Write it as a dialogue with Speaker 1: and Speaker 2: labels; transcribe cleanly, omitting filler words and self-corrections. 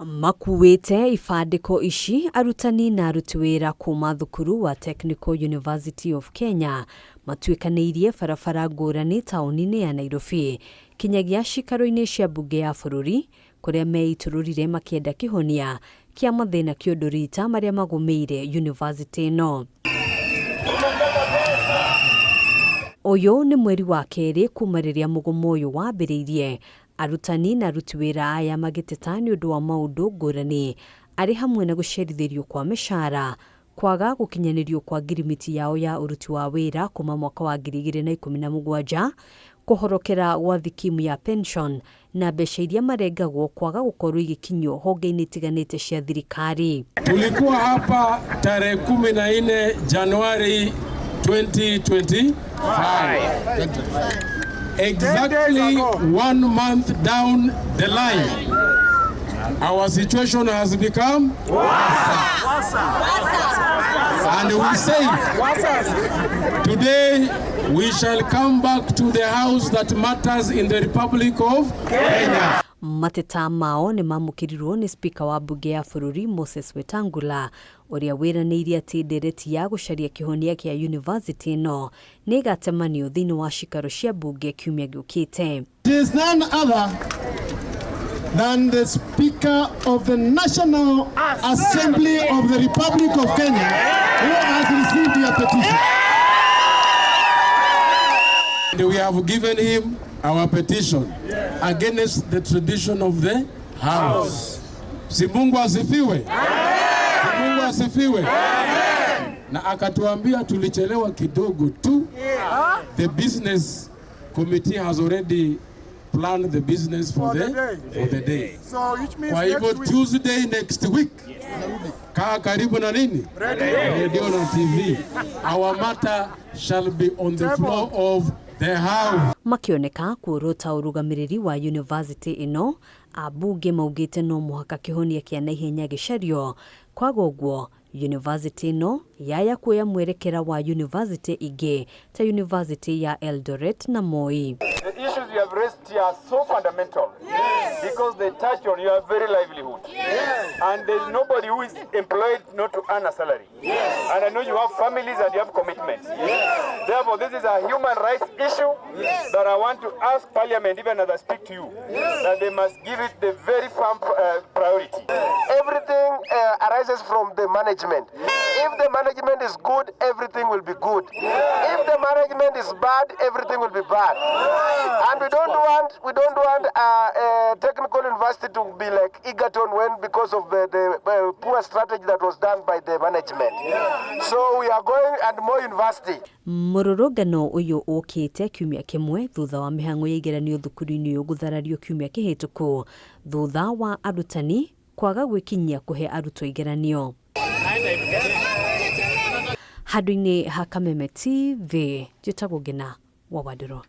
Speaker 1: Makuwete ifadiko ishi arutani na aruti wira kuma thukuru wa Technical University of Kenya matuikaneirie farafara ngurani tauni-ini ya Nairobi kinyagia cikaro-ini cia mbunge ya bururi kuria meitururire makienda kihonia kia mathina kiundurita maria magumeire university ino. Uyu ni mweri wa keri kuma riria mugomo uyu wambiriirie. Arutani na aruti wira aya magiteta ni undu wa maundu ngurani ari hamwe na gucerithirio kwa mishara, kwaga gukinyanirio kwa ngirimiti yao ya uruti wa wira kuma mwaka wa 2017, kuhorokera gwa thikimu ya pension na mbeca iria marengagwo kwaga gukorwo igikinywo honge-ini tiganite cia thirikari.
Speaker 2: Tulikuwa hapa tarehe 14 Januari 2025. Exactly 1 month down the line, our situation has become worse. And we say, today we shall come back to the house that matters in the Republic of Kenya.
Speaker 1: Mateta mao ni mamukirirwo ni speaker wa mbunge ya bururi Moses Wetangula uria wiraneirie ati ndereti ya gucaria kihonia kia university no ni gatemanio thini wa cikaro cia mbunge kiumia giukite.
Speaker 3: It is none other than the Speaker of the National Assembly of the Republic of Kenya who has received your petition.
Speaker 2: And we have given him our petition against the tradition of the house. Si Mungu asifiwe. Si Mungu asifiwe. Na akatuambia tulichelewa kidogo tu. The business committee has already planned the business for the day.
Speaker 3: So which means
Speaker 2: kwa hivyo Tuesday next week, kaa karibu na nini? Radio na TV. Our matter shall be on the floor of the house.
Speaker 1: Makioneka kuorota urugamiriri wa university ino, abunge maugite no muhaka kihonia kia naihenya gicario. Kwa gogwo university ino yaya kuya mwerekera wa university ige ta university ya Eldoret na Moi.
Speaker 4: The issues you have raised here are so fundamental, because they touch on your very livelihood, and there is nobody who is employed not to earn a salary, and I know you have families and you have commitments. Therefore, this is a human rights issue that I want to ask Parliament, even as I speak to you, that they must give it the very firm priority.
Speaker 5: Everything arises from the management. If the management is good, everything will be good. If the management is bad, everything will be bad. And we don't want a technical university to be like Egerton when because of the poor strategy that was done by the management. So we are going and more university.
Speaker 1: Mururugano uyu ukite kiumia kimwe thutha wa mihango ya igeranio thukuru-ini uyu gutharario kiumia kihituku thutha wa arutani kwaga gwikinyia kuhe arutwo igeranio. Handũ-inĩ ha Kameme TV, njĩtagwo Ngina wa Waduro.